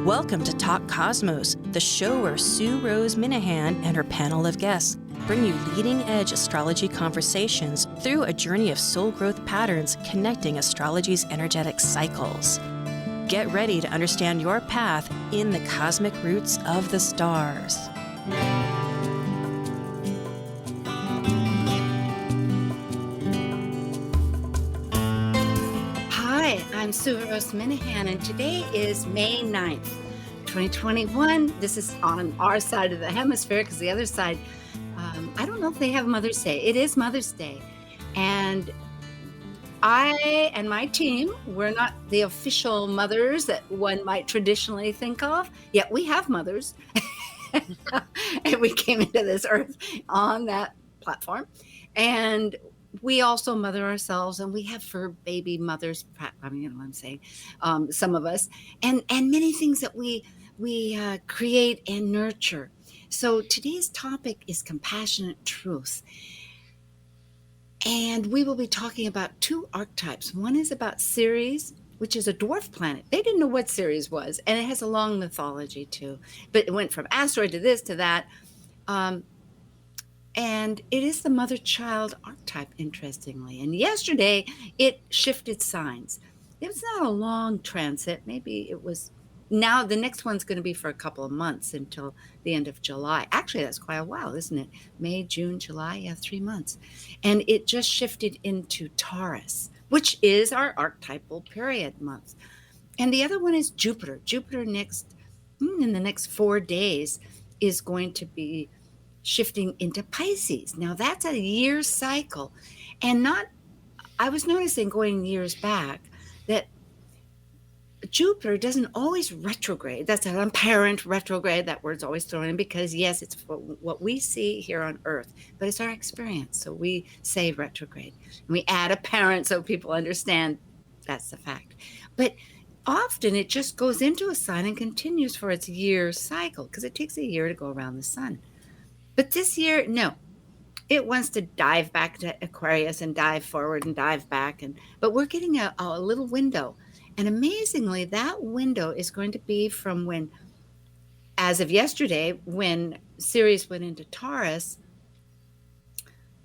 Welcome to Talk Cosmos, the show where Sue Rose Minahan and her panel of guests bring you leading-edge astrology conversations through a journey of soul growth patterns connecting astrology's energetic cycles. Get ready to understand your path in the cosmic roots of the stars. Hi, I'm Sue Rose Minahan, and today is May 9th, 2021. This is on our side of the hemisphere, because the other side, I don't know if they have Mother's Day. It is Mother's Day. And I and my team, we're not the official mothers that one might traditionally think of, yet we have mothers. And we came into this earth on that platform. And we also mother ourselves, and we have fur baby mothers. I mean, you know what I'm saying? Some of us, and many things that we create and nurture. So today's topic is compassionate truth. And we will be talking about two archetypes. One is about Ceres, which is a dwarf planet. They didn't know what Ceres was, and it has a long mythology too. But it went from asteroid to this to that. And it is the mother-child archetype, interestingly. And yesterday, it shifted signs. It was not a long transit. Maybe it was. Now the next one's going to be for a couple of months until the end of July. Actually, that's quite a while, isn't it? May, June, July, yeah, 3 months. And it just shifted into Taurus, which is our archetypal period month. And the other one is Jupiter. Jupiter in the next 4 days is going to be shifting into Pisces. Now that's a year cycle. And I was noticing going years back that Jupiter doesn't always retrograde. That's an apparent retrograde. That word's always thrown in because, yes, it's what we see here on Earth, but it's our experience. So we say retrograde. And we add apparent so people understand that's the fact. But often it just goes into a sign and continues for its year cycle because it takes a year to go around the sun. But this year, no. It wants to dive back to Aquarius and dive forward and dive back. But we're getting a little window. And amazingly, that window is going to be from when, as of yesterday, when Ceres went into Taurus,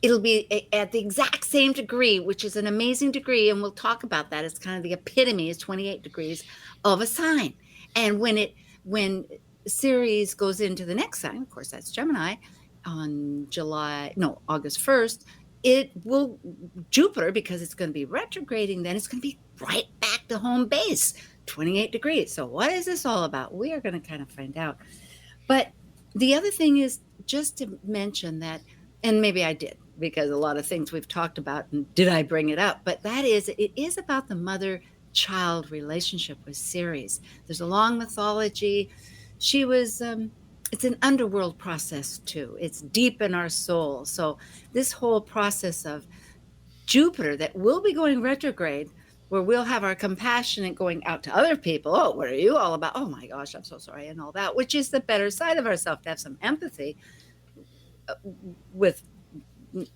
it'll be at the exact same degree, which is an amazing degree. And we'll talk about that. It's kind of the epitome, is 28 degrees of a sign. And when Ceres goes into the next sign, of course, that's Gemini, on August 1st, Jupiter, because it's going to be retrograding, then it's going to be right back to home base, 28 degrees. So what is this all about? We are going to kind of find out. But the other thing is just to mention that, and maybe I did, because a lot of things we've talked about, and did I bring it up? But it is about the mother-child relationship with Ceres. There's a long mythology. She was... it's an underworld process too. It's deep in our soul. So this whole process of Jupiter that will be going retrograde, where we'll have our compassionate going out to other people. Oh, what are you all about? Oh my gosh, I'm so sorry, and all that, which is the better side of ourselves, to have some empathy with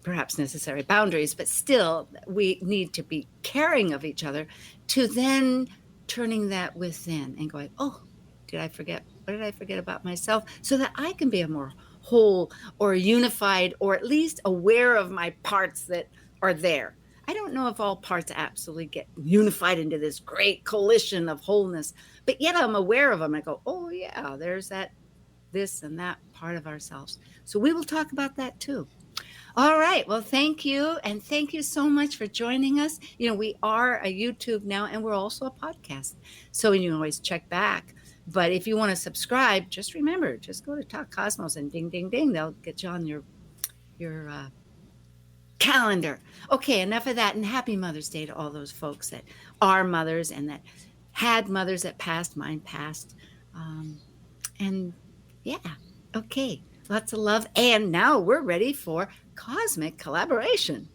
perhaps necessary boundaries, but still we need to be caring of each other, to then turning that within and going, oh, did I forget? What did I forget about myself? So that I can be a more whole or unified, or at least aware of my parts that are there. I don't know if all parts absolutely get unified into this great coalition of wholeness, but yet I'm aware of them. I go, oh yeah, there's this and that part of ourselves. So we will talk about that too. All right. Well, thank you. And thank you so much for joining us. You know, we are a YouTube now, and we're also a podcast. So you can always check back. But if you want to subscribe, just remember, just go to Talk Cosmos and ding, ding, ding. They'll get you on your calendar. Okay, enough of that. And happy Mother's Day to all those folks that are mothers and that had mothers that passed. Mine passed. And yeah, okay. Lots of love. And now we're ready for cosmic collaboration.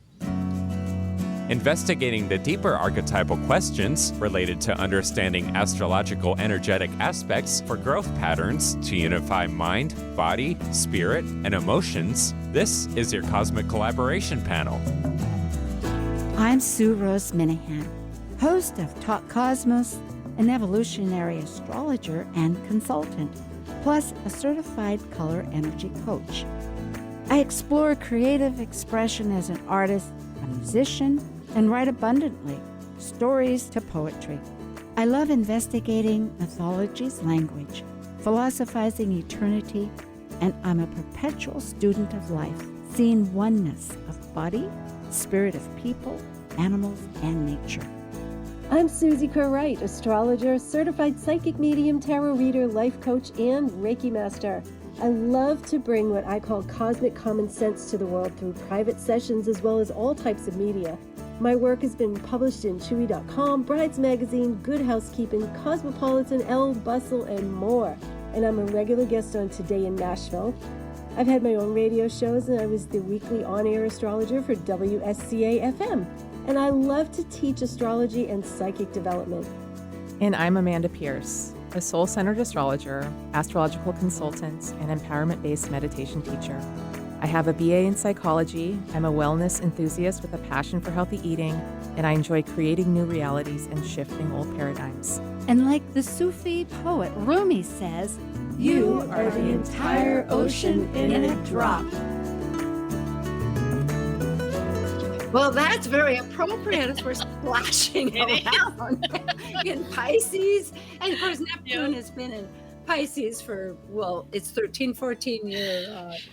Investigating the deeper archetypal questions related to understanding astrological energetic aspects for growth patterns to unify mind, body, spirit, and emotions, this is your Cosmic Collaboration Panel. I'm Sue Rose Minahan, host of Talk Cosmos an evolutionary astrologer and consultant, plus a certified color energy coach. I explore creative expression as an artist, a musician, and write abundantly, stories to poetry. I love investigating mythology's language, philosophizing eternity, and I'm a perpetual student of life, seeing oneness of body, spirit of people, animals, and nature. I'm Susie Kerr-Wright, astrologer, certified psychic medium, tarot reader, life coach, and Reiki master. I love to bring what I call cosmic common sense to the world through private sessions as well as all types of media. My work has been published in Chewy.com, Brides Magazine, Good Housekeeping, Cosmopolitan, Elle, Bustle, and more. And I'm a regular guest on Today in Nashville. I've had my own radio shows, and I was the weekly on-air astrologer for WSCA-FM. And I love to teach astrology and psychic development. And I'm Amanda Pierce, a soul-centered astrologer, astrological consultant, and empowerment-based meditation teacher. I have a BA in psychology, I'm a wellness enthusiast with a passion for healthy eating, and I enjoy creating new realities and shifting old paradigms. And like the Sufi poet Rumi says, you are the entire ocean in a drop. Well, that's very appropriate as we're splashing around in Pisces. And of course, Neptune has been in Pisces for, well, it's 13, 14 years.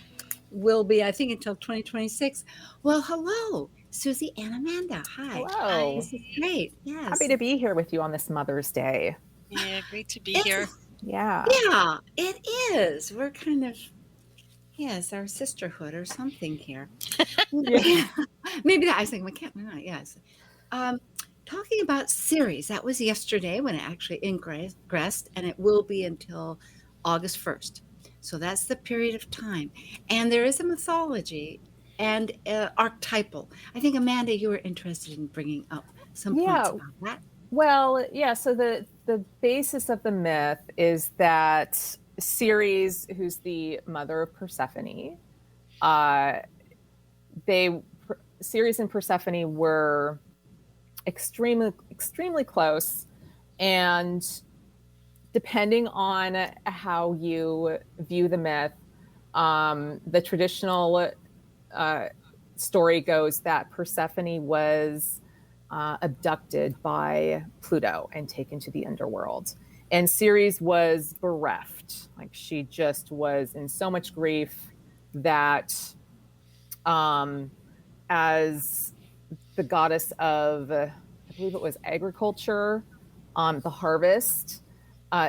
Will be, I think, until 2026. Well, hello, Susie and Amanda. Hi. Hello. This is great. Yes. Happy to be here with you on this Mother's Day. Yeah, great to be here. Yeah. Yeah, it is. We're kind of, yes, our sisterhood or something here. Yeah. Maybe that, I was thinking, we're not, yes. Talking about series, that was yesterday when it actually ingressed, and it will be until August 1st. So that's the period of time. And there is a mythology and archetypal. I think, Amanda, you were interested in bringing up some points about that. Well, yeah, so the basis of the myth is that Ceres, who's the mother of Persephone, Ceres and Persephone were extremely close, and depending on how you view the myth, the traditional story goes that Persephone was abducted by Pluto and taken to the underworld. And Ceres was bereft. Like, she just was in so much grief that as the goddess of, I believe it was agriculture, the harvest,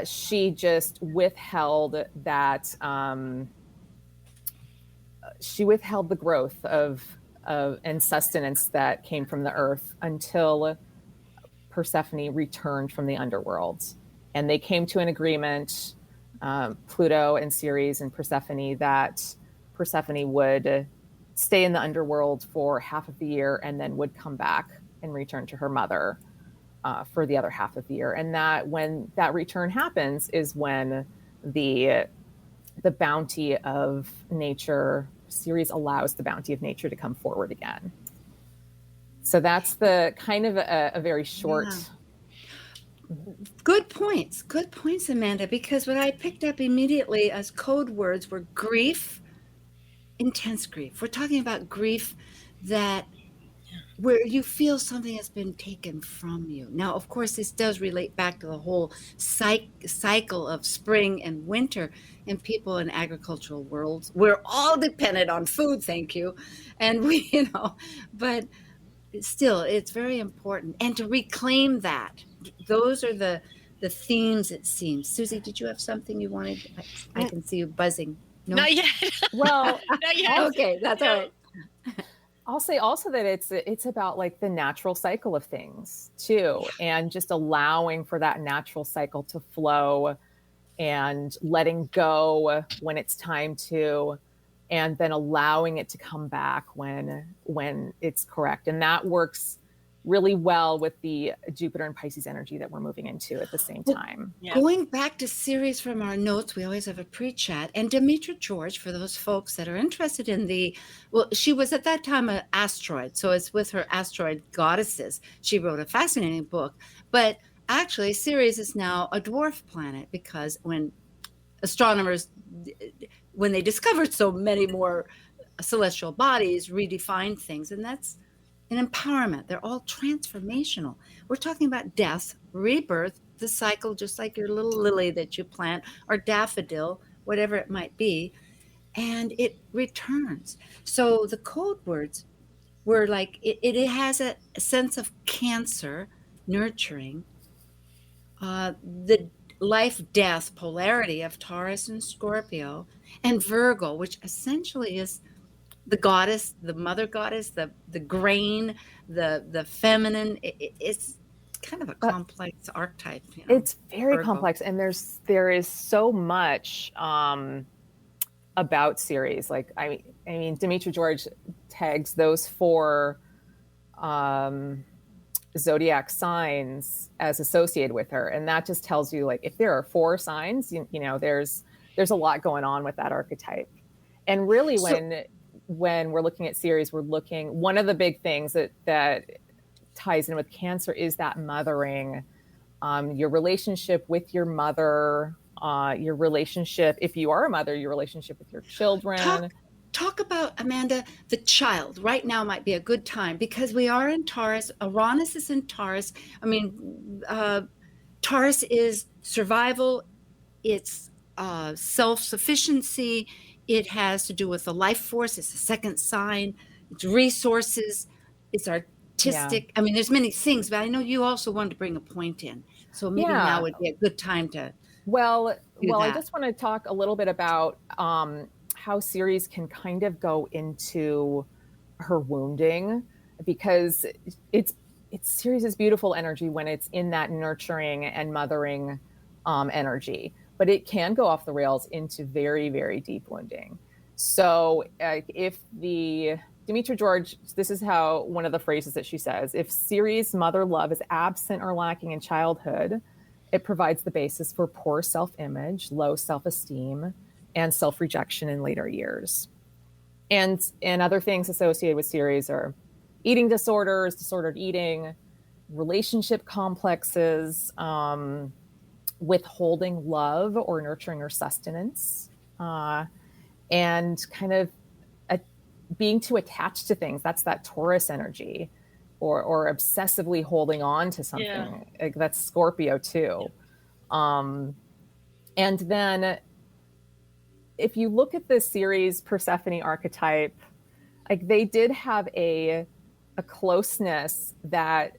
she just withheld that, she withheld the growth of and sustenance that came from the earth until Persephone returned from the underworld. And they came to an agreement, Pluto and Ceres and Persephone, that Persephone would stay in the underworld for half of the year and then would come back and return to her mother for the other half of the year. And that when that return happens is when the bounty of nature, Ceres allows the bounty of nature to come forward again. So that's the kind of a very short. Yeah. Good points, Amanda, because what I picked up immediately as code words were grief, intense grief. We're talking about grief that where you feel something has been taken from you. Now, of course, this does relate back to the whole cycle of spring and winter and people in agricultural worlds. We're all dependent on food, thank you. And we, but still, it's very important. And to reclaim that, those are the themes, it seems. Susie, did you have something you wanted? I can see you buzzing. No? Not yet. Well, Not yet. Okay, that's all right. I'll say also that it's about like the natural cycle of things too, and just allowing for that natural cycle to flow and letting go when it's time to, and then allowing it to come back when it's correct. And that works really well with the Jupiter and Pisces energy that we're moving into at the same time. Yeah. Going back to Ceres from our notes, we always have a pre-chat. And Demetra George, for those folks that are interested in she was at that time an asteroid. So it's with her asteroid goddesses. She wrote a fascinating book. But actually, Ceres is now a dwarf planet because when astronomers, when they discovered so many more celestial bodies, redefined things, and that's an empowerment. They're all transformational. We're talking about death, rebirth, the cycle, just like your little lily that you plant or daffodil, whatever it might be, and it returns. So the code words were like it has a sense of Cancer, nurturing, the life death polarity of Taurus and Scorpio, and Virgo, which essentially is the goddess, the mother goddess, the grain, the feminine. It's kind of a Uh, complex archetype, it's very Virgo. complex, and there is so much about Ceres. Like I mean, Demetra George tags those four zodiac signs as associated with her, and that just tells you, like, if there are four signs, you know, there's a lot going on with that archetype. And really, So when we're looking at Ceres, we're looking, one of the big things that ties in with Cancer is that mothering, your relationship with your mother, your relationship, if you are a mother, your relationship with your children. talk about, Amanda, the child. Right now might be a good time because we are in Taurus. Uranus is in Taurus. I mean, Taurus is survival. It's self-sufficiency. It has to do with the life force. It's the second sign. It's resources. It's Yeah. artistic. I mean, there's many things, but I know you also wanted to bring a point in. So maybe now Yeah. would be a good time to Well, do I that. just want to talk a little bit about how Ceres can kind of go into her wounding, because it's Ceres' beautiful energy when it's in that nurturing and mothering energy, but it can go off the rails into very, very deep wounding. So if the Demetra George, this is how one of the phrases that she says: if Ceres' mother love is absent or lacking in childhood, it provides the basis for poor self-image, low self-esteem, and self-rejection in later years. And other things associated with Ceres are eating disorders, disordered eating, relationship complexes, withholding love or nurturing or sustenance, and kind of being too attached to things. That's that Taurus energy, or obsessively holding on to something. Yeah. That's Scorpio too. And then if you look at the Ceres Persephone archetype, like, they did have a closeness that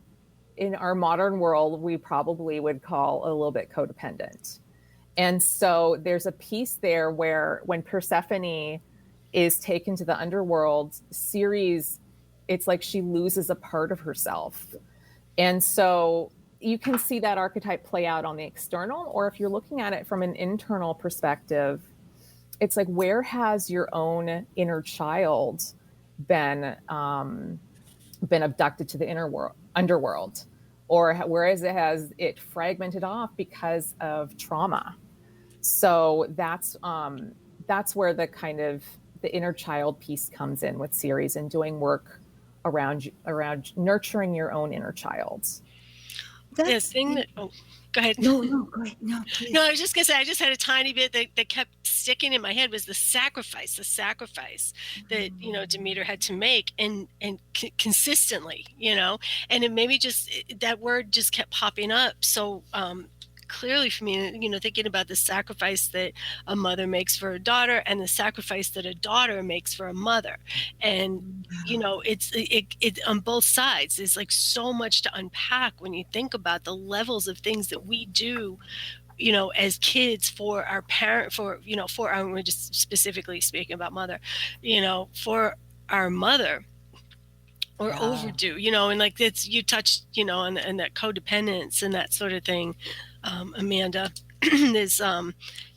in our modern world we probably would call a little bit codependent. And so there's a piece there where when Persephone is taken to the underworld, Ceres, it's like she loses a part of herself. And so you can see that archetype play out on the external, or if you're looking at it from an internal perspective, it's like, where has your own inner child been abducted to the underworld, or whereas it has it fragmented off because of trauma. So that's where the kind of the inner child piece comes in with Ceres, and doing work around nurturing your own inner child. The That's thing that, oh, go ahead. no, go ahead. No, please. No, I was just gonna say, I just had a tiny bit that kept sticking in my head, was the sacrifice that, Demeter had to make, and consistently, and it maybe just, that word just kept popping up. So, clearly for me, thinking about the sacrifice that a mother makes for a daughter, and the sacrifice that a daughter makes for a mother. And, it on both sides. There's like so much to unpack when you think about the levels of things that we do, as kids, for our parent, for our, we're just specifically speaking about mother, for our mother, or overdue, and like that's, you touched, and that codependence and that sort of thing, Amanda. There's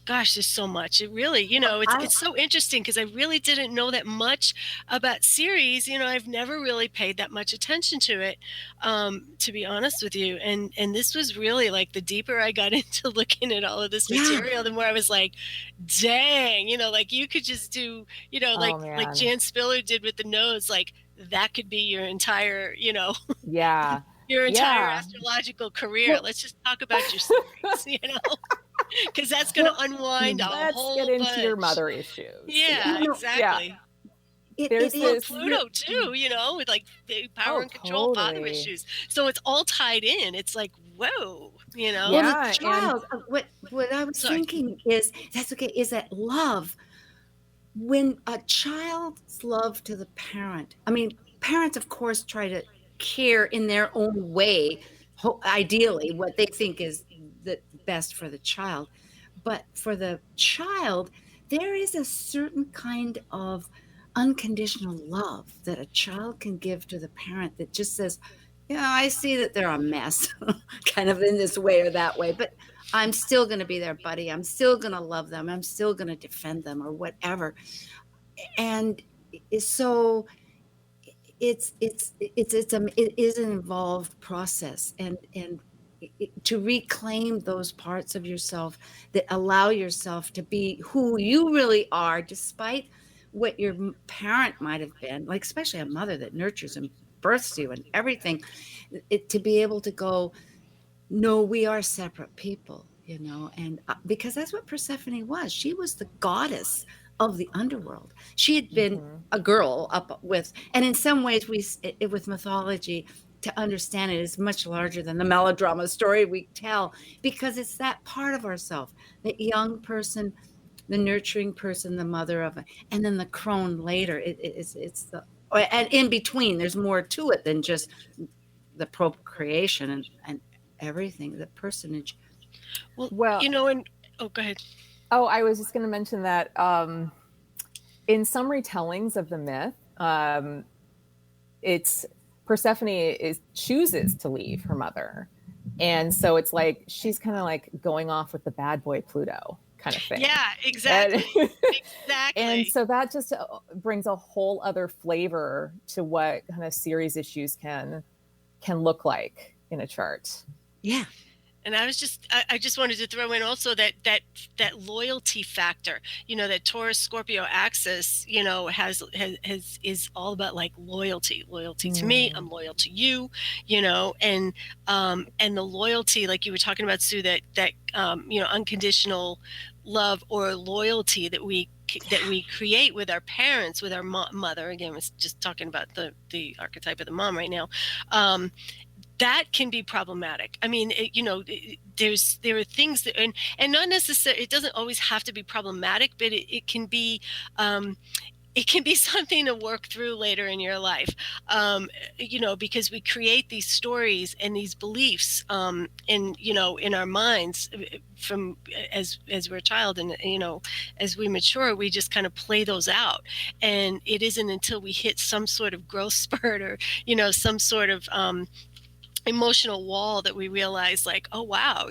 gosh, there's so much. It really, it's so interesting, because I really didn't know that much about Ceres. I've never really paid that much attention to it, to be honest with you. And this was really, like, the deeper I got into looking at all of this material, the more I was like, dang, like, you could just do, like Man. Jan Spiller did with the nose, like, that could be your entire, Yeah. your entire Yeah. astrological career. Well- Let's just talk about your series, because that's going to unwind a Let's whole get into your bunch. mother issues. Yeah, You know, exactly. There's it Well, is this. Pluto too, with like the power Oh, and control, father totally. issues. So it's all tied in. It's like, whoa, well, Yeah, the and- child. What I was Sorry. thinking is that's okay. Is that love? When a child's love to the parent, I mean, parents, of course, try to care in their own way, ideally, what they think is the best for the child. But for the child, there is a certain kind of unconditional love that a child can give to the parent that just says, yeah, I see that they're a mess, kind of in this way or that way, but I'm still going to be their buddy. I'm still going to love them. I'm still going to defend them or whatever. And so it is an involved process, and to reclaim those parts of yourself that allow yourself to be who you really are, despite what your parent might have been, like especially a mother that nurtures and births you and everything, to be able to go, no, we are separate people, and because that's what Persephone was. She was the goddess of the underworld. She had been a girl up with, and in some ways, with mythology, to understand it is much larger than the melodrama story we tell, because it's that part of ourselves, the young person, the nurturing person, the mother of it, and then the crone later. It's the, and in between, there's more to it than just the procreation and everything, the personage. Well, and oh, go ahead. Oh, I was just going to mention that in some retellings of the myth, it's Persephone chooses to leave her mother, and so it's like she's kind of like going off with the bad boy Pluto kind of thing. Yeah, exactly. Exactly. And so that just brings a whole other flavor to what kind of series issues can look like in a chart. Yeah. And I just wanted to throw in also that loyalty factor, that Taurus Scorpio axis, is all about like loyalty to me. I'm loyal to you, and the loyalty, like you were talking about, Sue, that unconditional love or loyalty that we create with our parents, with our mother. Again, we're just talking about the archetype of the mom right now. That can be problematic. I mean, there are things that, and not necessarily, it doesn't always have to be problematic, but it can be, something to work through later in your life, because we create these stories and these beliefs, in our minds from as we're a child, and as we mature, we just kind of play those out, and it isn't until we hit some sort of growth spurt or some sort of emotional wall that we realize, like, oh wow,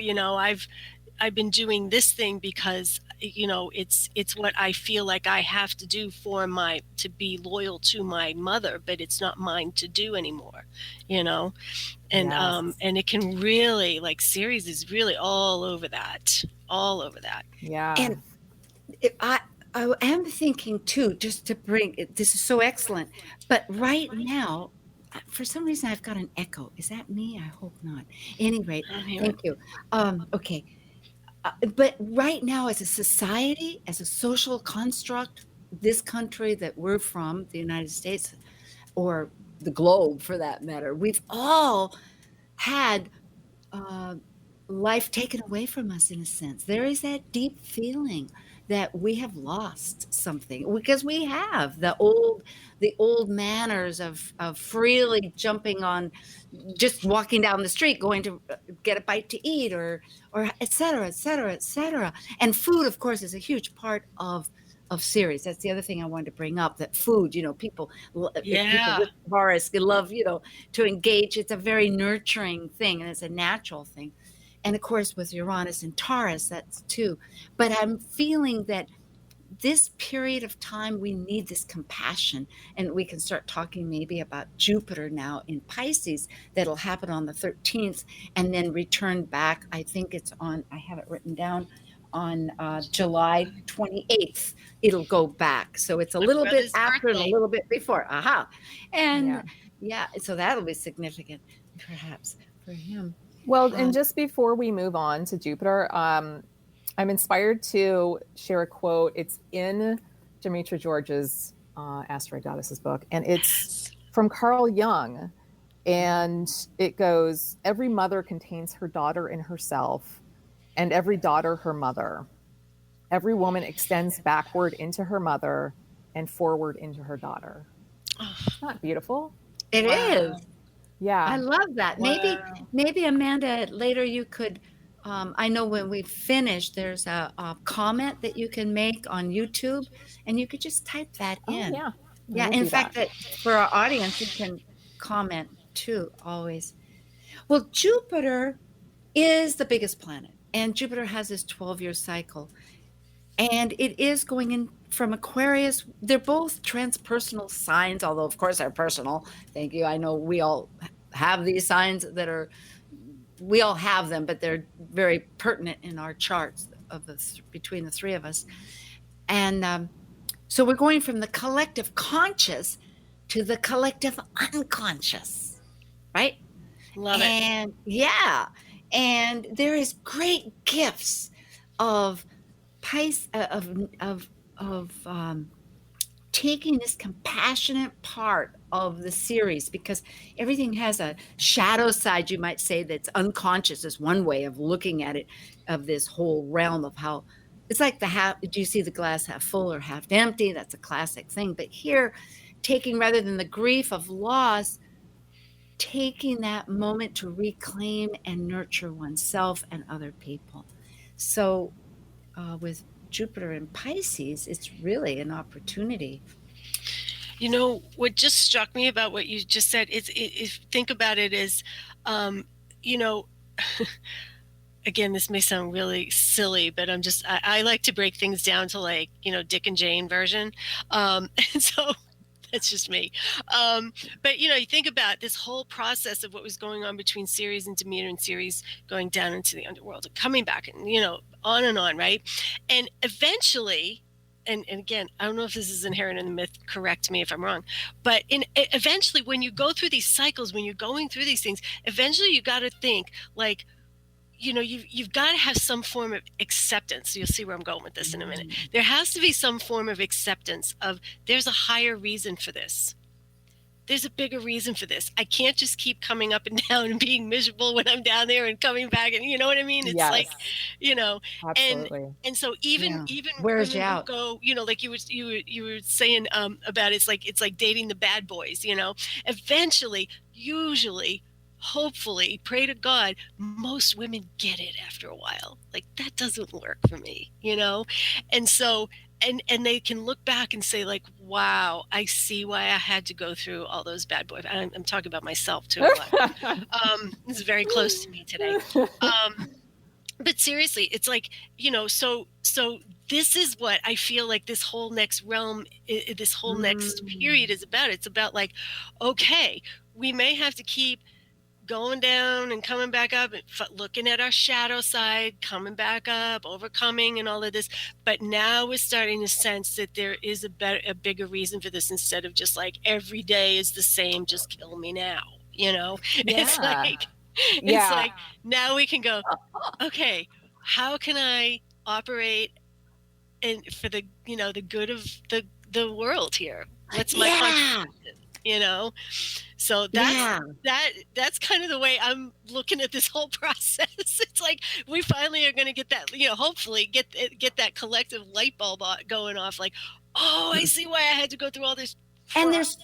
I've been doing this thing because it's what I feel like I have to do to be loyal to my mother, but it's not mine to do anymore, and Yes. and it can really, like, series is really all over that. Yeah. And I am thinking too, just to bring this is so excellent, but right now, for some reason, I've got an echo. Is that me? I hope not. Any rate, thank you. Okay. But right now, as a society, as a social construct, this country that we're from, the United States, or the globe for that matter, we've all had life taken away from us in a sense. There is that deep feeling that we have lost something, because we have the old manners of freely jumping on, just walking down the street, going to get a bite to eat, or et cetera, et cetera, et cetera. And food, of course, is a huge part of series. That's the other thing I wanted to bring up, that food, people with Taurus, they love, to engage. It's a very nurturing thing, and it's a natural thing. And of course, with Uranus and Taurus, that's too. But I'm feeling that this period of time, we need this compassion. And we can start talking maybe about Jupiter now in Pisces. That'll happen on the 13th and then return back. I think it's on, I have it written down, on July 28th. It'll go back. So it's a little bit after and a little bit before. Aha. And yeah, so that'll be significant. perhaps for him. Well, and just before we move on to Jupiter, I'm inspired to share a quote. It's in Demetra George's Asteroid Goddesses book, and it's from Carl Jung. And it goes, every mother contains her daughter in herself, and every daughter her mother. Every woman extends backward into her mother and forward into her daughter. Isn't that beautiful? It is. Yeah. I love that. Maybe Amanda, later you could, I know when we finish, there's a comment that you can make on YouTube, and you could just type that in. Yeah. Yeah. In fact, that for our audience, you can comment too, always. Well, Jupiter is the biggest planet, and Jupiter has this 12-year cycle. And it is going in from Aquarius. They're both transpersonal signs, although, of course, they're personal. Thank you. I know we all have these signs we all have them, but they're very pertinent in our charts between the three of us. And so we're going from the collective conscious to the collective unconscious, right? Love it. And yeah, and there is great gifts of taking this compassionate part of the series, because everything has a shadow side, you might say, that's unconscious, is one way of looking at it, of this whole realm of how it's like do you see the glass half full or half empty? That's a classic thing. But here, taking, rather than the grief of loss, taking that moment to reclaim and nurture oneself and other people. So with Jupiter in Pisces, it's really an opportunity. You know, what just struck me about what you just said is, think about it as, you know, again, this may sound really silly, but I like to break things down to, like, you know, Dick and Jane version. And so that's just me. But, you know, you think about this whole process of what was going on between Ceres and Demeter, and Ceres going down into the underworld and coming back, and, you know, on, right? And eventually, and again, I don't know if this is inherent in the myth, correct me if I'm wrong, but eventually, when you go through these cycles, when you're going through these things, eventually you got to think, like, you know, you've got to have some form of acceptance. You'll see where I'm going with this in a minute. There has to be some form of acceptance of, there's a higher reason for this. There's a bigger reason for this. I can't just keep coming up and down and being miserable when I'm down there and coming back, and you know what I mean? It's like, you know, absolutely. And so even wears women you out. who go, you know, like you were saying about it's like dating the bad boys, you know. Eventually, usually, hopefully, pray to God, most women get it after a while. Like, that doesn't work for me, you know? And so, and they can look back and say, like, wow, I see why I had to go through all those bad boys. I'm talking about myself too a lot. This is very close to me today. But seriously, it's like, you know, so this is what I feel like this whole next realm, this whole next period is about. It's about, like, okay, we may have to keep going down and coming back up, and looking at our shadow side, coming back up, overcoming and all of this. But now we're starting to sense that there is a bigger reason for this, instead of just like every day is the same, just kill me now, you know? It's like now we can go, okay, how can I operate for the, you know, the good of the world here? What's my contribution? You know, so that's kind of the way I'm looking at this whole process. It's like we finally are going to get that, you know, hopefully get that collective light bulb going off. Like, oh, I see why I had to go through all this. And there's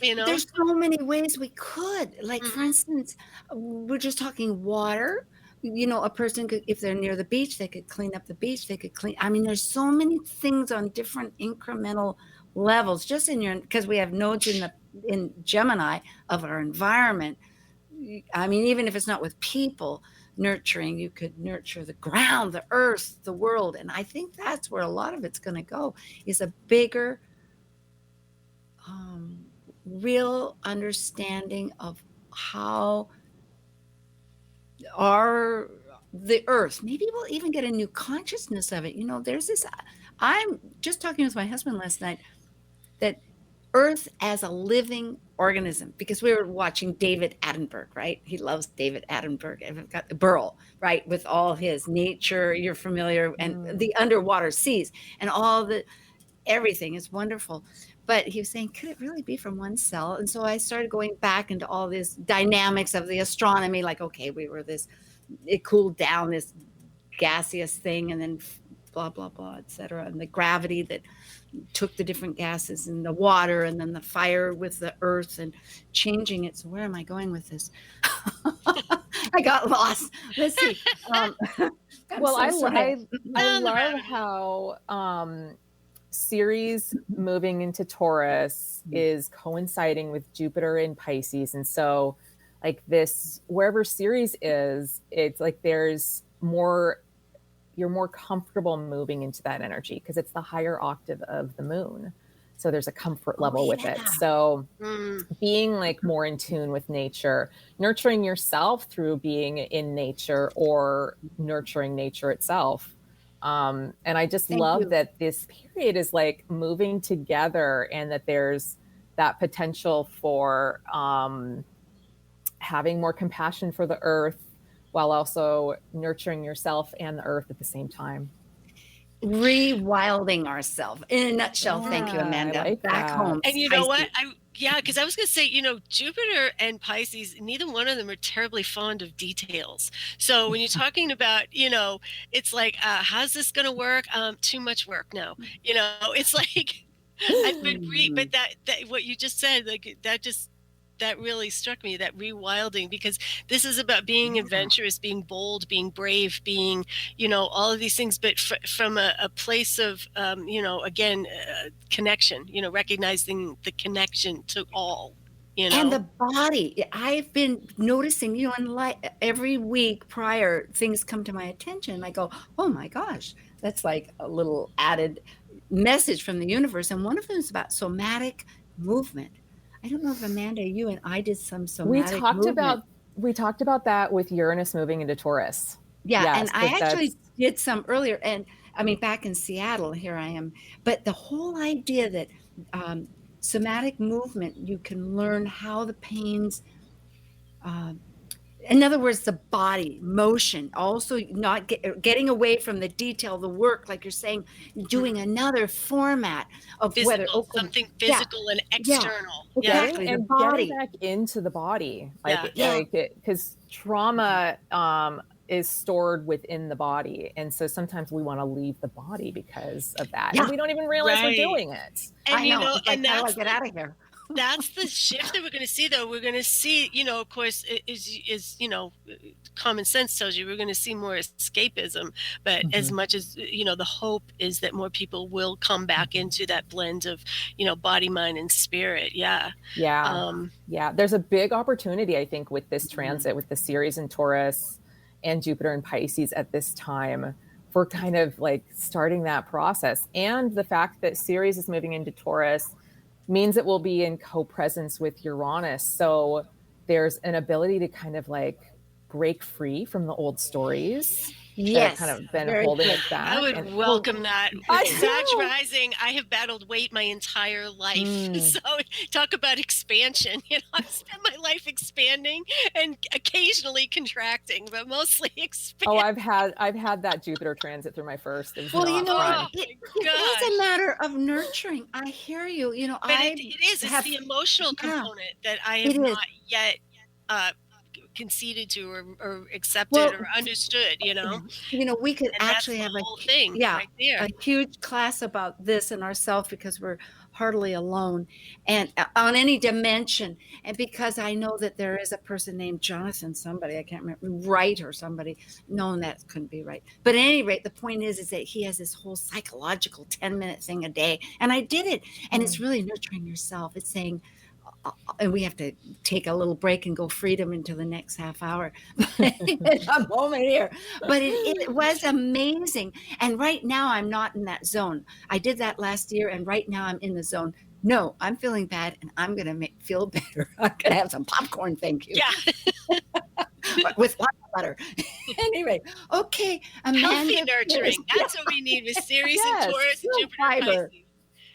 so many ways we could, like, for instance, we're just talking water. You know, a person could, if they're near the beach, they could clean up the beach. They could clean. I mean, there's so many things on different incremental levels, just because we have nodes in Gemini of our environment. I mean, even if it's not with people nurturing, you could nurture the ground, the earth, the world. And I think that's where a lot of it's going to go, is a bigger, real understanding of how the earth, maybe we'll even get a new consciousness of it. You know, there's this, I'm just talking with my husband last night, that earth as a living organism, because we were watching David Attenborough, right? He loves David Attenborough. I've got the Burl, right? With all his nature, you're familiar, and the underwater seas and all the everything is wonderful. But he was saying, could it really be from one cell? And so I started going back into all this dynamics of the astronomy, like, okay, we were this, it cooled down, this gaseous thing, and then blah, blah, blah, et cetera. And the gravity that took the different gases in the water, and then the fire with the earth and changing it. So where am I going with this? I got lost. Let's see. Well, I Down the love rabbit how Ceres moving into Taurus is coinciding with Jupiter in Pisces. And so like this, wherever Ceres is, it's like there's more, you're more comfortable moving into that energy because it's the higher octave of the moon. So there's a comfort level with it. So being like more in tune with nature, nurturing yourself through being in nature or nurturing nature itself. And I just love that this period is like moving together, and that there's that potential for having more compassion for the earth while also nurturing yourself and the earth at the same time. Rewilding ourselves in a nutshell. Thank you, Amanda. Like back that. home. And you know what? Because I was going to say, Jupiter and Pisces, neither one of them are terribly fond of details. So when you're talking about, it's like, how's this going to work? Too much work. No, it's like, but that what you just said, like that really struck me, that rewilding, because this is about being adventurous, being bold, being brave, being, all of these things, but from a place of, again, connection, recognizing the connection to all, And the body. I've been noticing, in every week prior, things come to my attention. I go, oh my gosh, that's like a little added message from the universe. And one of them is about somatic movement. I don't know if Amanda, you and I did some somatic movement. We talked about that with Uranus moving into Taurus. Yeah, Yes, and I actually did some earlier, and I mean back in Seattle, here I am. But the whole idea that somatic movement, you can learn how the pains, in other words, the body motion, also not getting away from the detail, the work, like you're saying, doing another format of physical, something physical and external. Exactly, and the body. getting back into the body, because trauma is stored within the body, and so sometimes we want to leave the body because of that, and we don't even realize we're doing it. And I know, and how do I that's get out of here? That's the shift that we're going to see, though. We're going to see, of course, is common sense tells you we're going to see more escapism, but as much as, the hope is that more people will come back into that blend of, body, mind, and spirit. Yeah. There's a big opportunity, I think, with this transit, with the Ceres in Taurus and Jupiter in Pisces at this time, for kind of like starting that process. And the fact that Ceres is moving into Taurus means it will be in co-presence with Uranus. So there's an ability to kind of like break free from the old stories. Yes, that kind of been holding it back. I would welcome that. Sag rising, I have battled weight my entire life. So talk about expansion. I've spent my life expanding and occasionally contracting, but mostly expanding. Oh, I've had that Jupiter transit through my first. It was it is a matter of nurturing. I hear you. But it's the emotional component that I have not yet conceded to or accepted or understood, we could and actually have a whole thing right there. A huge class about this in ourselves, because we're hardly alone, and on any dimension. And because I know that there is a person named Jonathan, somebody I can't remember, Wright or somebody. No, that couldn't be right. But at any rate, the point is that he has this whole psychological 10-minute thing a day, and I did it, and it's really nurturing yourself. It's saying, and we have to take a little break and go freedom into the next half hour. A moment here. But it was amazing. And right now I'm not in that zone. I did that last year, and right now I'm in the zone. No, I'm feeling bad, and I'm going to feel better. I'm going to have some popcorn, thank you. Yeah. With lots of butter. Anyway, okay. Amanda, healthy nurturing. That's what we need with Ceres and Taurus and Jupiter and Pisces.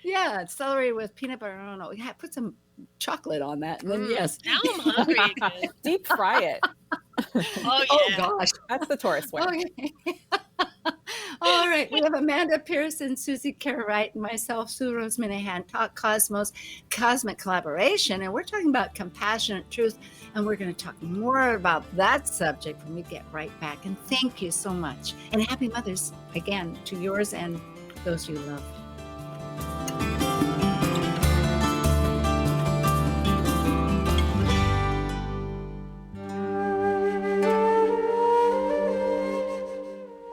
Yeah, celery with peanut butter. I don't know. Yeah, put some chocolate on that. And then, yes. Now I'm hungry again. Deep fry it. Oh, Oh, yeah. gosh. That's the Taurus way. Okay. All right. We have Amanda Pearson, Susie Cartwright, and myself, Sue Rose Minahan, Talk Cosmos, Cosmic Collaboration. And we're talking about compassionate truth. And we're going to talk more about that subject when we get right back. And thank you so much. And happy Mothers again to yours and those you love.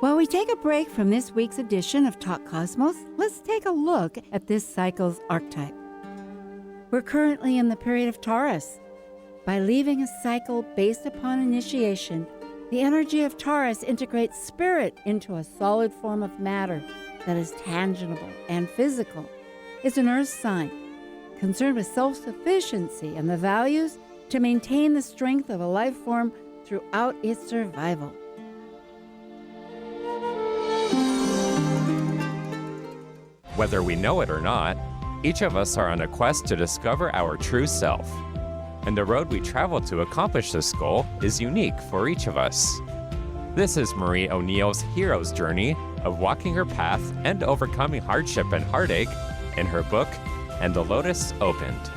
While we take a break from this week's edition of Talk Cosmos, let's take a look at this cycle's archetype. We're currently in the period of Taurus. By leaving a cycle based upon initiation, the energy of Taurus integrates spirit into a solid form of matter that is tangible and physical. It's an earth sign, concerned with self-sufficiency and the values to maintain the strength of a life form throughout its survival. Whether we know it or not, each of us are on a quest to discover our true self. And the road we travel to accomplish this goal is unique for each of us. This is Marie O'Neill's hero's journey of walking her path and overcoming hardship and heartache in her book, And the Lotus Opened.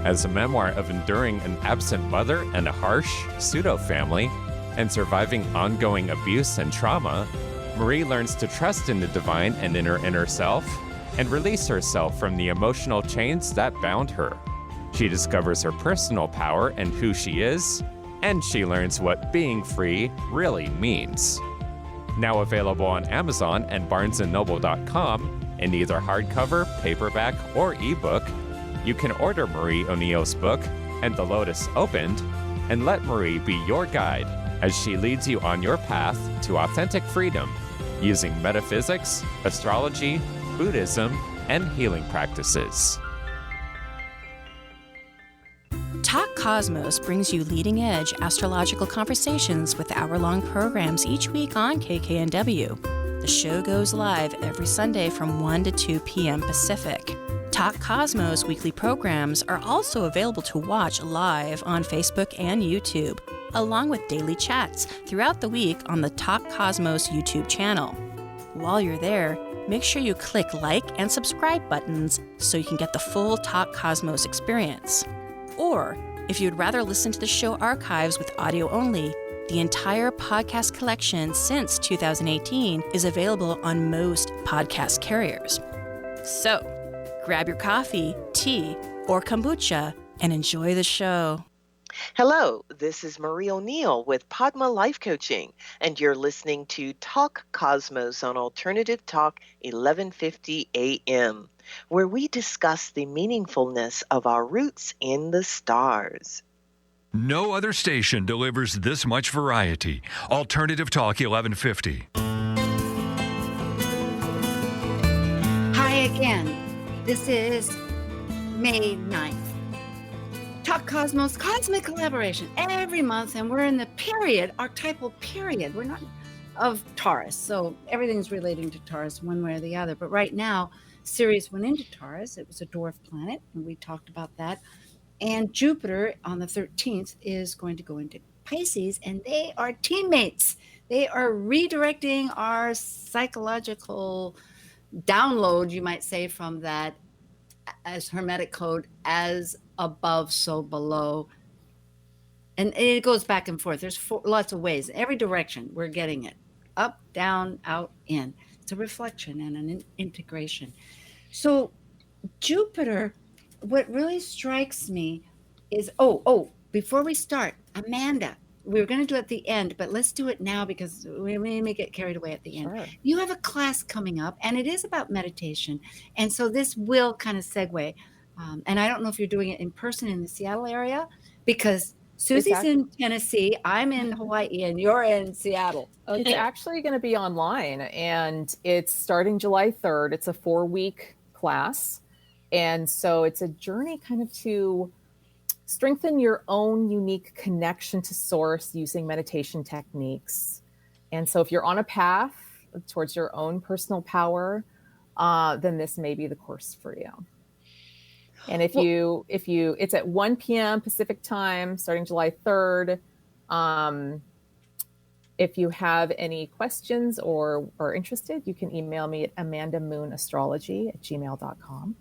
As a memoir of enduring an absent mother and a harsh pseudo-family, and surviving ongoing abuse and trauma, Marie learns to trust in the divine and in her inner self, and release herself from the emotional chains that bound her. She discovers her personal power and who she is, and she learns what being free really means. Now available on Amazon and BarnesandNoble.com in either hardcover, paperback, or ebook, you can order Marie O'Neill's book, And the Lotus Opened, and let Marie be your guide as she leads you on your path to authentic freedom using metaphysics, astrology, Buddhism, and healing practices. Talk Cosmos brings you leading-edge astrological conversations with hour-long programs each week on KKNW. The show goes live every Sunday from 1 to 2 p.m. Pacific. Talk Cosmos weekly programs are also available to watch live on Facebook and YouTube, along with daily chats throughout the week on the Talk Cosmos YouTube channel. While you're there, make sure you click like and subscribe buttons so you can get the full Talk Cosmos experience. Or, if you'd rather listen to the show archives with audio only, the entire podcast collection since 2018 is available on most podcast carriers. So, grab your coffee, tea, or kombucha and enjoy the show. Hello, this is Marie O'Neill with Padma Life Coaching, and you're listening to Talk Cosmos on Alternative Talk 1150 AM, where we discuss the meaningfulness of our roots in the stars. No other station delivers this much variety. Alternative Talk 1150. Hi again. This is May 9th. Talk Cosmos, Cosmic Collaboration, every month, and we're in the period, archetypal period. We're not of Taurus, so everything's relating to Taurus one way or the other. But right now, Sirius went into Taurus. It was a dwarf planet, and we talked about that. And Jupiter on the 13th is going to go into Pisces, and they are teammates. They are redirecting our psychological download, you might say, from that as Hermetic code, as above, so below. And it goes back and forth. There's lots of ways. Every direction, we're getting it. Up, down, out, in. It's a reflection and an integration. So Jupiter, what really strikes me is, before we start, Amanda, we were going to do it at the end, but let's do it now because we may get carried away at the end. Sure. You have a class coming up, and it is about meditation. And so this will kind of segue. And I don't know if you're doing it in person in the Seattle area, because Susie's in Tennessee, I'm in Hawaii, and you're in Seattle. Okay. It's actually going to be online, and it's starting July 3rd. It's a 4-week class. And so it's a journey kind of to strengthen your own unique connection to source using meditation techniques. And so if you're on a path towards your own personal power, then this may be the course for you. And if you, it's at 1 p.m. Pacific time, starting July 3rd. If you have any questions or are interested, you can email me at amandamoonastrology@gmail.com.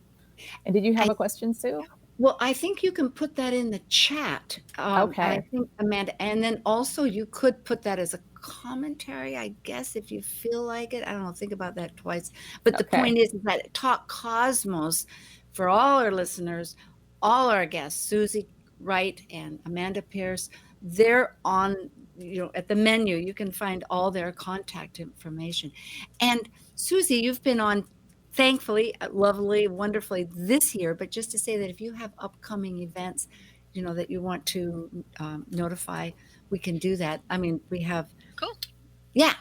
And did you have a question, Sue? Well, I think you can put that in the chat. Okay. I think, Amanda, and then also you could put that as a commentary, I guess, if you feel like it. I don't know, think about that twice. But the point is that Talk Cosmos, for all our listeners, all our guests, Susie Wright and Amanda Pierce, they're on, at the menu. You can find all their contact information. And Susie, you've been on, thankfully, lovely, wonderfully this year, but just to say that if you have upcoming events, that you want to notify, we can do that. I mean, we have. Cool. Yeah.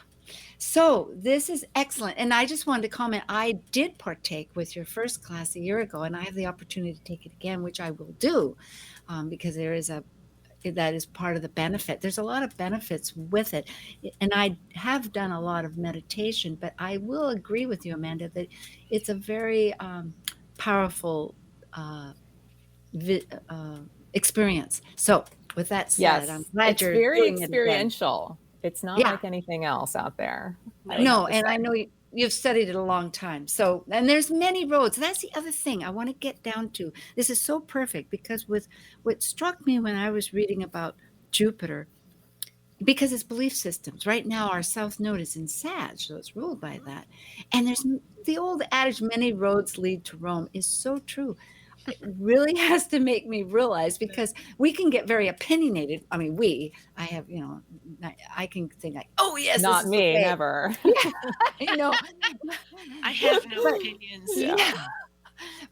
So this is excellent. And I just wanted to comment, I did partake with your first class a year ago, and I have the opportunity to take it again, which I will do, because that is part of the benefit. There's a lot of benefits with it. And I have done a lot of meditation, but I will agree with you, Amanda, that it's a very powerful experience. So with that said, yes, I'm glad it's you're very doing experiential. It's not like anything else out there. No, and I know you've studied it a long time. So, and there's many roads. That's the other thing I want to get down to. This is so perfect because with what struck me when I was reading about Jupiter, because it's belief systems. Right now, our South Node is in Sag, so it's ruled by that. And there's the old adage, many roads lead to Rome, is so true. It really has to make me realize, because we can get very opinionated. I mean, I have, I can think like, oh yes, not me, never. Yeah, I know. I have no opinions. Yeah.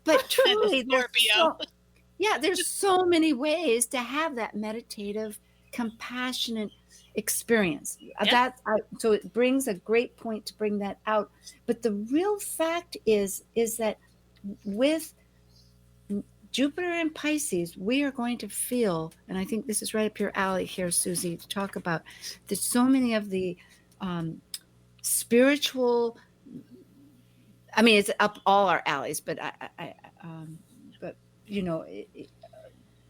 But truly, there's so many ways to have that meditative, compassionate experience. So it brings a great point to bring that out. But the real fact is that with Jupiter and Pisces, we are going to feel, and I think this is right up your alley here, Susie, to talk about, there's so many of the spiritual, I mean, it's up all our alleys, but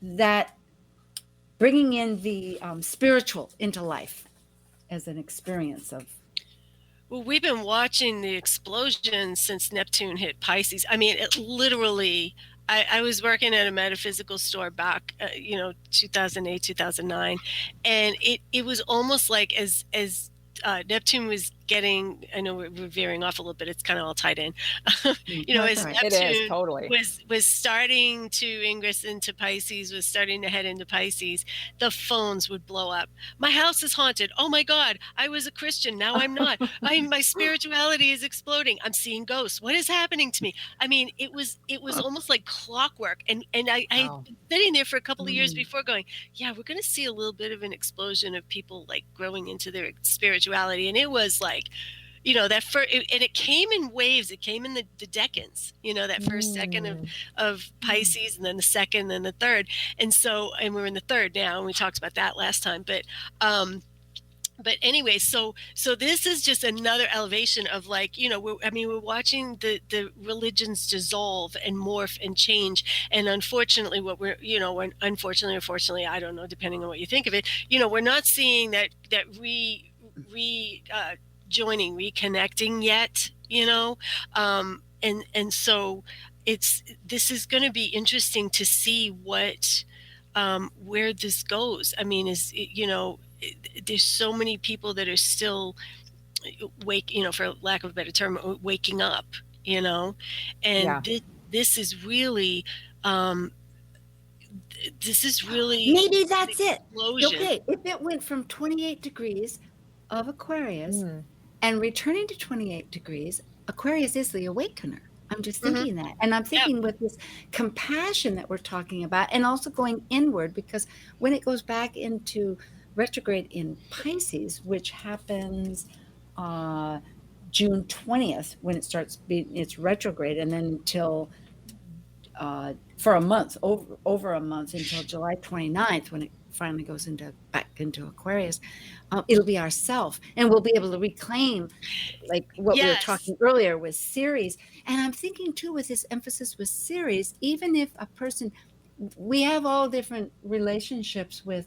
that bringing in the spiritual into life as an experience of. Well, we've been watching the explosion since Neptune hit Pisces. I mean, it literally, I was working at a metaphysical store back, 2008, 2009. And it was almost like as Neptune was getting, I know we're veering off a little bit, it's kind of all tied in. As Neptune was starting to ingress into Pisces, was starting to head into Pisces, the phones would blow up. My house is haunted. Oh my God, I was a Christian. Now I'm not. My spirituality is exploding. I'm seeing ghosts. What is happening to me? I mean, it was almost like clockwork. And I had been sitting there for a couple of years before going, yeah, we're going to see a little bit of an explosion of people like growing into their spirituality. And it was like, that first, and it came in waves. It came in the decans, that first second of Pisces, and then the second, and the third. And we're in the third now, and we talked about that last time. But anyway, so this is just another elevation of like, we're watching the religions dissolve and morph and change. And unfortunately, unfortunately, I don't know, depending on what you think of it, we're not seeing that joining, reconnecting yet, and so this is going to be interesting to see what where this goes. I mean, there's so many people that are still for lack of a better term, waking up, and this is really maybe that's it. Okay, if it went from 28 degrees of Aquarius and returning to 28 degrees, Aquarius is the awakener. I'm just thinking that. And I'm thinking with this compassion that we're talking about, and also going inward, because when it goes back into retrograde in Pisces, which happens June 20th, when it starts it's retrograde, and then until for a month, over a month, until July 29th, when it finally goes back into Aquarius, it'll be ourself, and we'll be able to reclaim, like what we were Yes. talking earlier with Ceres. And I'm thinking too, with this emphasis with Ceres, even if a person, we have all different relationships with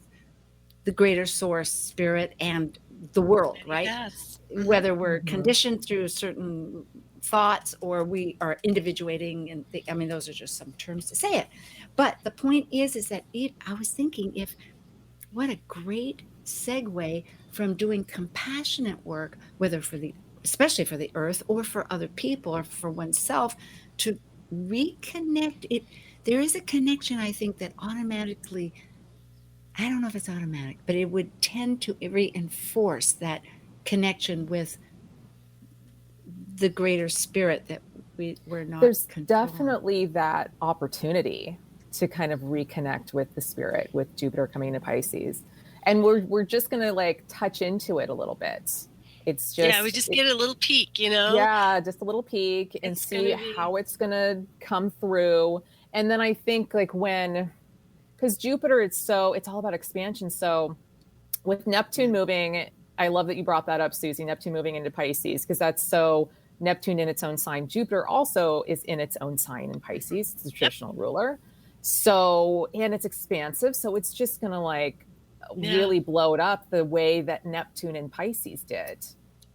the greater source, spirit, and the world, right? Yes. Whether we're conditioned through certain thoughts or we are individuating, and I mean, those are just some terms to say it. But the point is that I was thinking, what a great segue from doing compassionate work, whether especially for the earth or for other people or for oneself, to reconnect it. There is a connection, I think, that automatically, I don't know if it's automatic, but it would tend to reinforce that connection with the greater spirit that we're not There's controlling. definitely that opportunity to kind of reconnect with the spirit with Jupiter coming into Pisces. And we're just going to like touch into it a little bit. It's just, we just get a little peek, you know? Yeah, just a little peek and It's see gonna be- how it's going to come through. And then I think like because Jupiter, it's all about expansion. So with Neptune moving, I love that you brought that up, Susie, Neptune moving into Pisces, because that's so Neptune in its own sign. Jupiter also is in its own sign in Pisces. It's the traditional ruler. So, and it's expansive. So it's just going to like really blow it up the way that Neptune in Pisces did.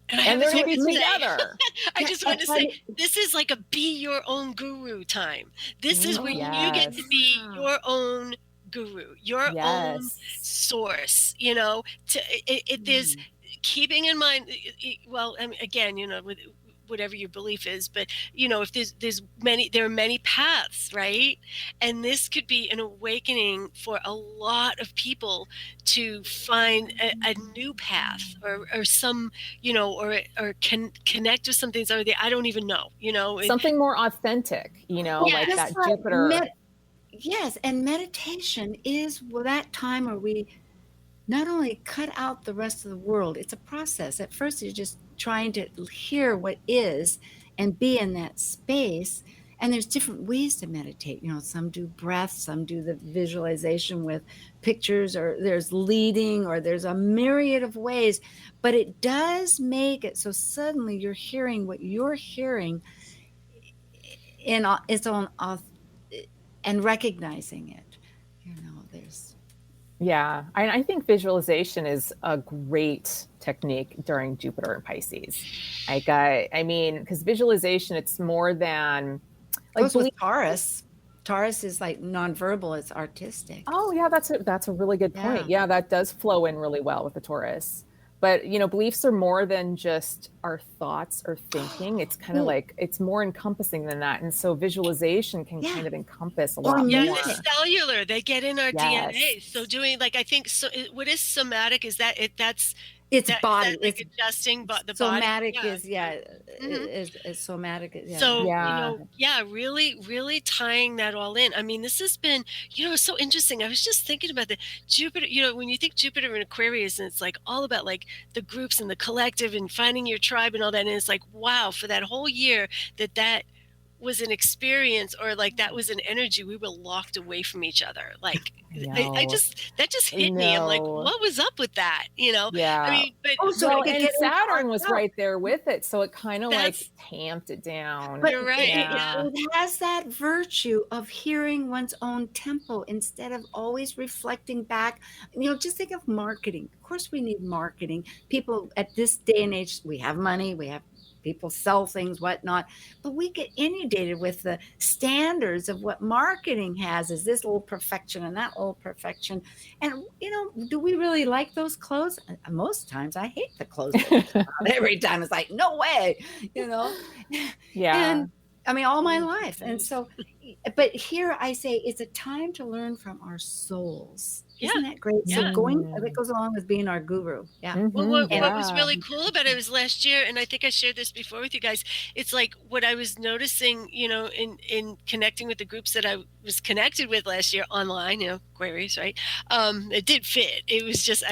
And they're going to be together. I just want to say, this is like a be your own guru time. This is where you get to be your own guru, your own source, you know. There's keeping in mind, well, I mean, again, you know, with whatever your belief is, but you know, if there are many paths, right? And this could be an awakening for a lot of people to find a new path or some, you know, or connect with something I don't even know, you know, something more authentic, you know, like that Jupiter. Yes, and meditation is that time where we not only cut out the rest of the world. It's a process. At first, you're just trying to hear what is and be in that space. And there's different ways to meditate. You know, some do breath, some do the visualization with pictures, or there's leading, or there's a myriad of ways. But it does make it so suddenly you're hearing what you're hearing in its own, and recognizing it. You know, there's... Yeah, I think visualization is a great technique during Jupiter and Pisces. Like, I mean, because visualization, it's more than like with Taurus. Taurus is like nonverbal; it's artistic. Oh yeah, that's a really good point. Yeah, that does flow in really well with the Taurus. But you know, beliefs are more than just our thoughts or thinking. It's kind of like it's more encompassing than that. And so visualization can kind of encompass a lot more. Yeah, the cellular, they get in our DNA. So doing like, I think, so what is somatic? Is that's it's body. It's like adjusting the somatic body. Is somatic. Yeah. So, you know, really, really tying that all in. I mean, this has been, you know, so interesting. I was just thinking about the Jupiter, you know, when you think Jupiter in Aquarius, and it's like all about like the groups and the collective and finding your tribe and all that. And it's like, wow, for that whole year that was an experience, or like that was an energy, we were locked away from each other. Like that just hit me. I'm like, what was up with that? You know? Yeah. I mean, but and Saturn was right there with it, so it kind of like tamped it down. But you're right. It has that virtue of hearing one's own tempo instead of always reflecting back. You know, just think of marketing. Of course, we need marketing. People at this day and age, we have money, we have people sell things, whatnot, but we get inundated with the standards of what marketing has, is this little perfection and that little perfection. And, you know, do we really like those clothes? Most times I hate the clothes. Every time it's like, no way, you know? Yeah. And I mean, all my life. And so, but here I say it's a time to learn from our souls. Isn't that great? So that goes along with being our guru. Yeah. Well, what was really cool about it was last year, and I think I shared this before with you guys, it's like what I was noticing, you know, in connecting with the groups that I was connected with last year online, you know, queries, right? It did fit. It was just,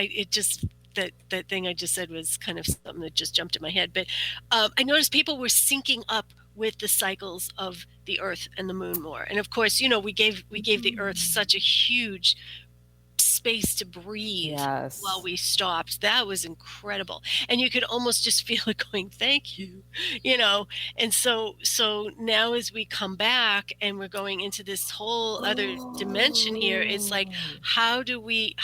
that thing I just said was kind of something that just jumped in my head. But I noticed people were syncing up with the cycles of the Earth and the Moon more. And of course, you know, we gave the Earth such a huge space to breathe Yes. while we stopped. That was incredible. And you could almost just feel it going, thank you, you know. And so now as we come back and we're going into this whole other dimension here, it's like, how do we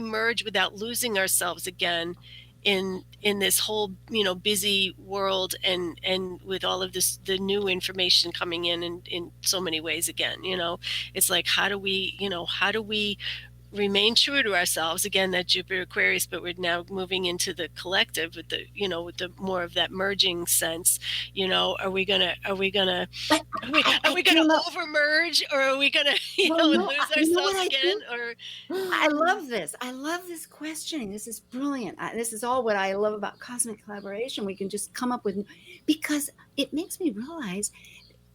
merge without losing ourselves again in this whole, you know, busy world, and with all of this, the new information coming in so many ways again, you know. It's like, how do we remain true to ourselves again, that Jupiter Aquarius, but we're now moving into the collective with the, you know, with the more of that merging sense, you know. Are we gonna But are we gonna over merge, or are we gonna, you know, and lose ourselves again? Or I love this. I love this questioning. This is brilliant. This is all what I love about cosmic collaboration. We can just come up with, because it makes me realize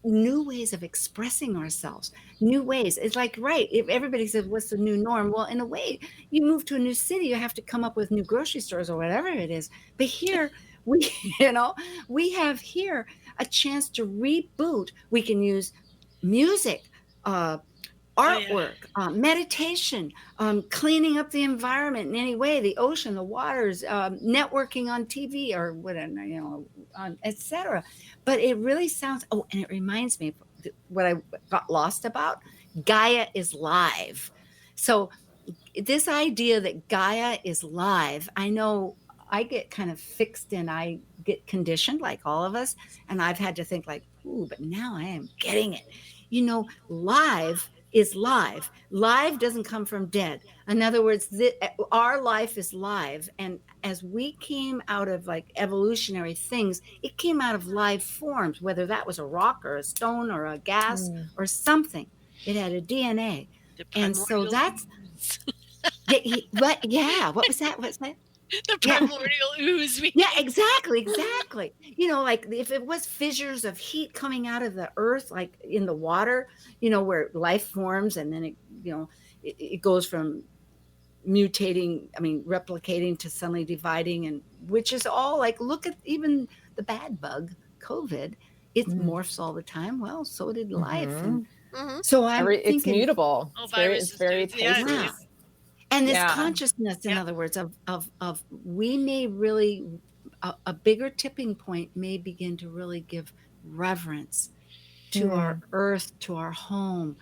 new ways of expressing ourselves, new ways. It's like, right, if everybody says, what's the new norm? Well, in a way, you move to a new city, you have to come up with new grocery stores or whatever it is. But here, we, you know, we have here a chance to reboot. We can use music, artwork, meditation, cleaning up the environment in any way, the ocean, the waters, networking on TV or whatever, you know, etc. But it really sounds, oh, and it reminds me of what I got lost about. Gaia is live. So this idea that Gaia is live, I know I get kind of fixed and I get conditioned like all of us. And I've had to think like, ooh, but now I am getting it. You know, live is live. Live doesn't come from dead. In other words, our life is live. And as we came out of like evolutionary things, it came out of live forms, whether that was a rock or a stone or a gas or something. It had a DNA. And so that's, what was that? What's that? The primordial ooze. Yeah, exactly. You know, like if it was fissures of heat coming out of the earth, like in the water, you know, where life forms, and then it, you know, it goes from replicating to suddenly dividing, and which is all like, look at even the bad bug, COVID, it morphs all the time. Well, so did life. And so I'm thinking, it's mutable. It's very tasty. Yeah. And this consciousness, in other words, of we may really, a bigger tipping point may begin to really give reverence to our earth, to our home,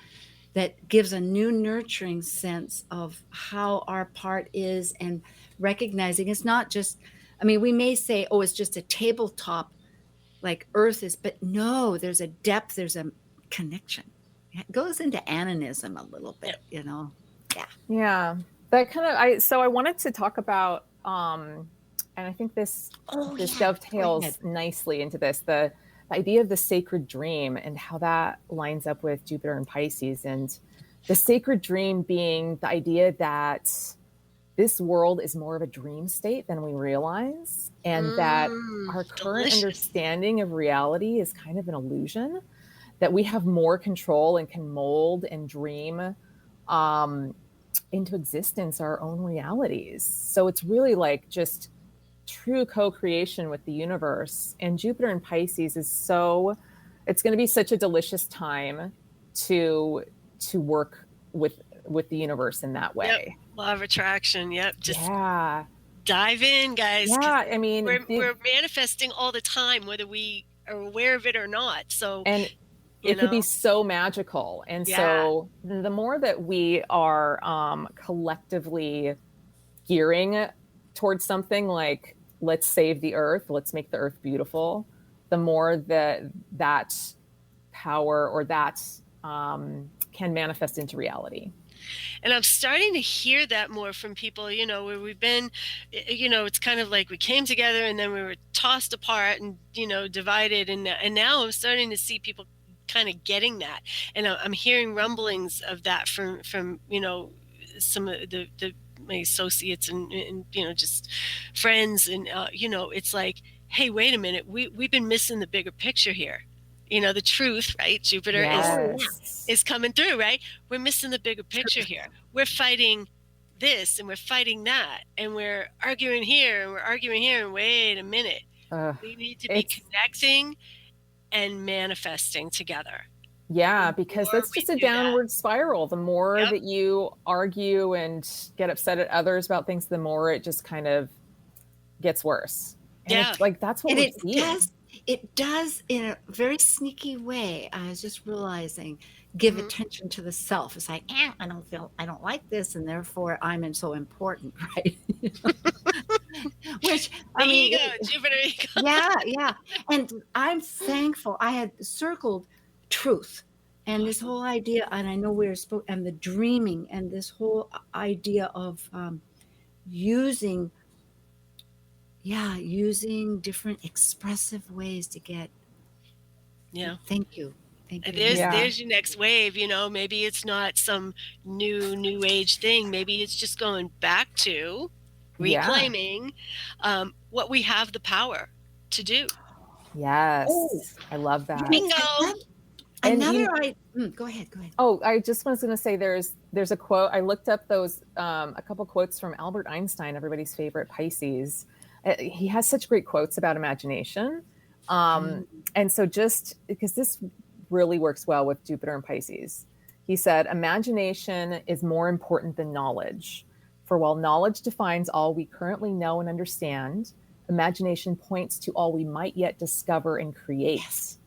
that gives a new nurturing sense of how our part is, and recognizing it's not just, I mean, we may say, oh, it's just a tabletop like earth is, but no, there's a depth, there's a connection. It goes into animism a little bit, you know? Yeah. That kind of, I wanted to talk about, and I think this dovetails nicely into this, the idea of the sacred dream and how that lines up with Jupiter and Pisces, and the sacred dream being the idea that this world is more of a dream state than we realize, and that our current understanding of reality is kind of an illusion, that we have more control and can mold and dream into existence our own realities. So it's really like just true co-creation with the universe. And Jupiter in Pisces is it's going to be such a delicious time to work with the universe in that way. Law of attraction. Just dive in, guys. Yeah, I mean, we're manifesting all the time, whether we are aware of it or not. So, and it could be so magical. And so the more that we are collectively gearing towards something like, let's save the earth, let's make the earth beautiful, the more that power or that can manifest into reality. And I'm starting to hear that more from people, you know, where we've been, you know, it's kind of like we came together and then we were tossed apart and, you know, divided. And now I'm starting to see people kind of getting that. And I'm hearing rumblings of that from you know, some of my associates and, you know, just friends. And, you know, it's like, hey, wait a minute, we've been missing the bigger picture here. You know, the truth, right? Jupiter is coming through, right? We're missing the bigger picture here. We're fighting this and we're fighting that, and we're arguing here and we're arguing here, and wait a minute. We need to be connecting and manifesting together. Yeah, because before that's we just a do that. downward spiral. The more Yep. that you argue and get upset at others about things, the more it just kind of gets worse. And Yeah. it's like, that's what And we're it seeing. does in a very sneaky way. I was just realizing, give Mhm. attention to the self. It's like, I don't like this, and therefore I'm so important, right? Which, The I mean, ego, Jupiter ego. yeah. And I'm thankful. I had circled truth and this whole idea, and I know we're supposed, and the dreaming, and this whole idea of using, using different expressive ways to get. Yeah. Thank you. Yeah. There's your next wave, maybe it's not some new age thing. Maybe it's just going back to reclaiming what we have the power to do. Yes. Oh. I love that. Bingo. And Go ahead. Oh, I just was going to say there's a quote. I looked up those a couple quotes from Albert Einstein, everybody's favorite Pisces. He has such great quotes about imagination. And so just because this really works well with Jupiter and Pisces, he said, imagination is more important than knowledge. For while knowledge defines all we currently know and understand, imagination points to all we might yet discover and create. Yes.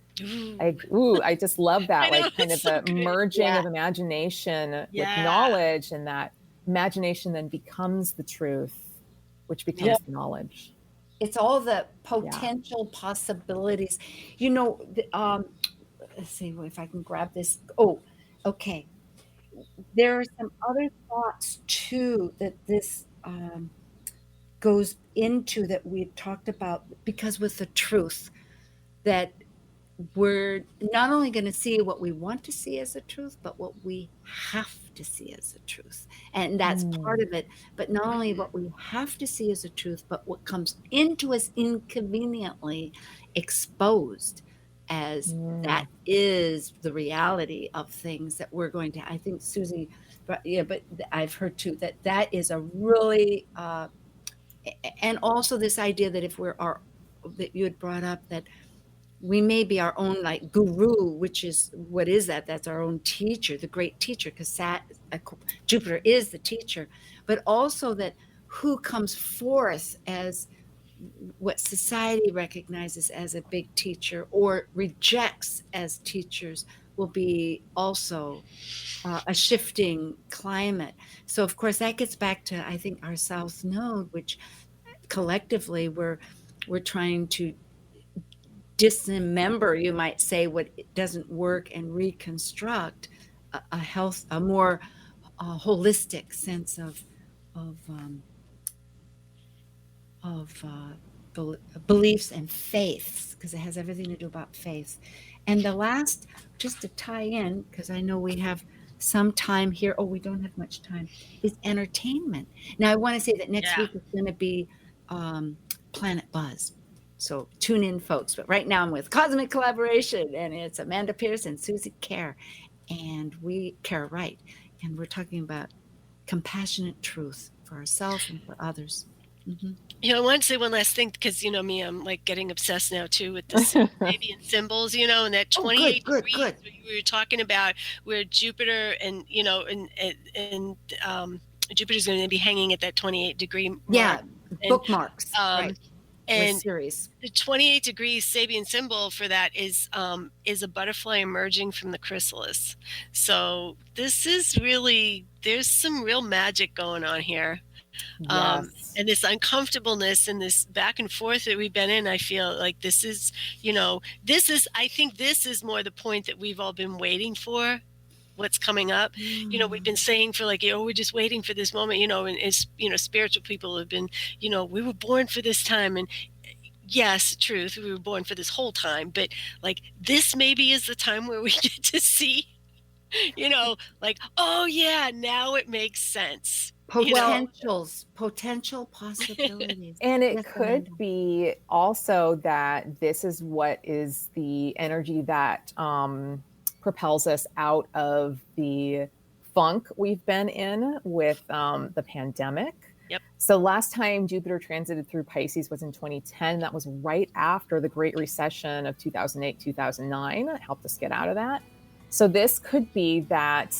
I just love that, I know, like kind of it's so the good. merging of imagination with knowledge, and that imagination then becomes the truth, which becomes the knowledge. It's all the potential possibilities. Let's see if I can grab this. Oh, okay. There are some other thoughts too that this goes into, that we've talked about, because with the truth, that we're not only going to see what we want to see as the truth, but what we have to see as the truth. And that's part of it. But not only what we have to see as the truth, but what comes into us inconveniently exposed as that is the reality of things that we're going to, I think Susie, but I've heard too, that is a really, and also this idea that if that you had brought up, that we may be our own like guru, which is, what is that? That's our own teacher, the great teacher, because Jupiter is the teacher, but also that who comes forth as what society recognizes as a big teacher or rejects as teachers will be also a shifting climate. So of course that gets back to, I think, our South Node, which collectively we're trying to dismember, you might say, what doesn't work, and reconstruct a more holistic sense of beliefs and faiths, because it has everything to do about faiths. And the last, just to tie in, because I know we have some time here. Oh, we don't have much time. Is entertainment. Now, I want to say that next week is going to be Planet Buzz. So tune in, folks. But right now I'm with Cosmic Collaboration, and it's Amanda Pierce and Susie Kerr, and Kerr Wright, and we're talking about compassionate truth for ourselves and for others. I want to say one last thing, because me, I'm like getting obsessed now too with the Sabian symbols, and that 28 degrees we were talking about, where Jupiter and Jupiter's going to be hanging at that 28 degree mark. Yeah, bookmarks. Right. And series. The 28 degrees Sabian symbol for that is a butterfly emerging from the chrysalis. So this is really, there's some real magic going on here. Yes. And this uncomfortableness and this back and forth that we've been in, I feel like this is, I think this is more the point that we've all been waiting for. What's coming up, we've been saying for like, we're just waiting for this moment, and spiritual people have been, we were born for this time, and yes, truth, we were born for this whole time, but like this maybe is the time where we get to see, like, oh yeah, now it makes sense. Potential possibilities. And it could be also that this is what is the energy that propels us out of the funk we've been in with the pandemic. Yep. So last time Jupiter transited through Pisces was in 2010. That was right after the Great Recession of 2008, 2009. It helped us get out of that. So this could be that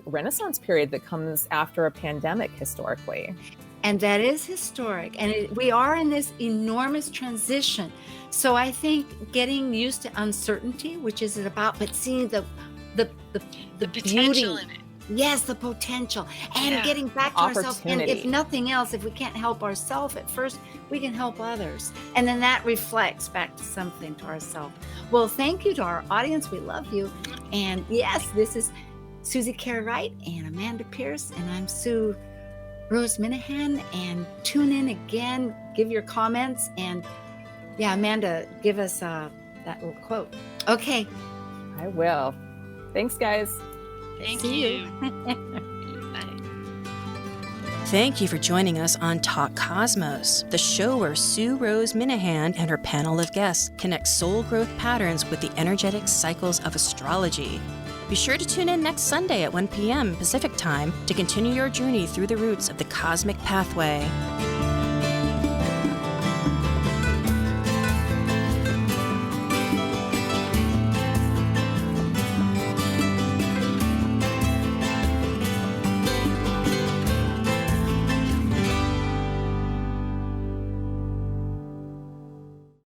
Renaissance period that comes after a pandemic historically. And that is historic. And we are in this enormous transition. So I think getting used to uncertainty, which is it about, but seeing the potential beauty. in it. Yes, the potential. And Yeah. getting back to ourselves. And if Opportunity. nothing else, if we can't help ourselves at first, we can help others. And then that reflects back to something to ourselves. Well, thank you to our audience. We love you. And yes, this is Susie Carey-Wright and Amanda Pierce. And I'm Sue Rose Minahan. And tune in again. Give your comments. And yeah, Amanda, give us that little quote. Okay. I will. Thanks, guys. Thank See you. Bye. Thank you for joining us on Talk Cosmos, the show where Sue Rose Minahan and her panel of guests connect soul growth patterns with the energetic cycles of astrology. Be sure to tune in next Sunday at 1 p.m. Pacific Time to continue your journey through the roots of the cosmic pathway.